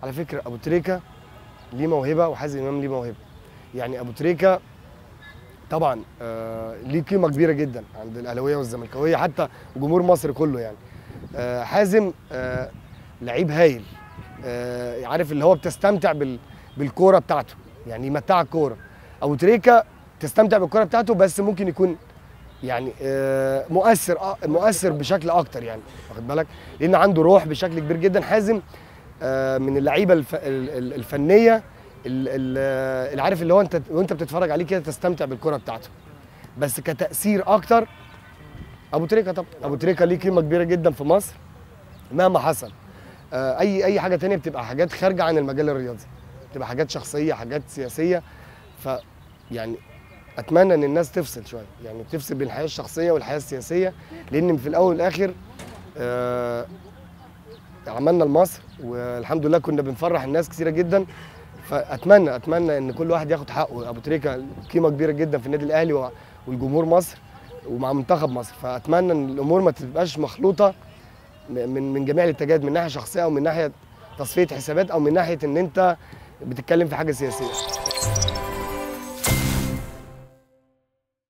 على فكره ابو تريكه ليه موهبه وحازم امام ليه موهبه. يعني ابو تريكه طبعا ليه قيمه كبيره جدا عند الاهلاويه والزملكاويه حتى جمهور مصر كله يعني. حازم لعيب هايل، عارف اللي هو بتستمتع بالكوره بتاعته، يعني يمتعك الكوره. ابو تريكه تستمتع بالكوره بتاعته بس ممكن يكون يعني مؤثر بشكل اكتر، يعني واخد بالك، لان عنده روح بشكل كبير جدا. حازم من اللعيبه الفنيه اللي عارف اللي هو انت وانت بتتفرج عليه كده تستمتع بالكره بتاعته، بس كتاثير اكتر ابو تريكه. طبعا ابو تريكه ليه قيمه كبيره جدا في مصر مهما حصل. اي حاجه تانية بتبقى حاجات خارجه عن المجال الرياضي، بتبقى حاجات شخصيه، حاجات سياسيه. ف يعني اتمنى ان الناس تفصل شويه، يعني تفصل بين الحياه الشخصيه والحياه السياسيه، لان في الاول والاخر عملنا لمصر والحمد لله كنا بنفرح الناس كثيره جدا. فاتمنى ان كل واحد ياخد حقه. ابو تريكه قيمه كبيره جدا في النادي الاهلي والجمهور مصر ومع منتخب مصر، فاتمنى ان الامور ما تبقاش مخلوطه من جميع الاتجاهات، من ناحيه شخصيه او من ناحيه تصفيه حسابات او من ناحيه ان انت بتتكلم في حاجه سياسيه.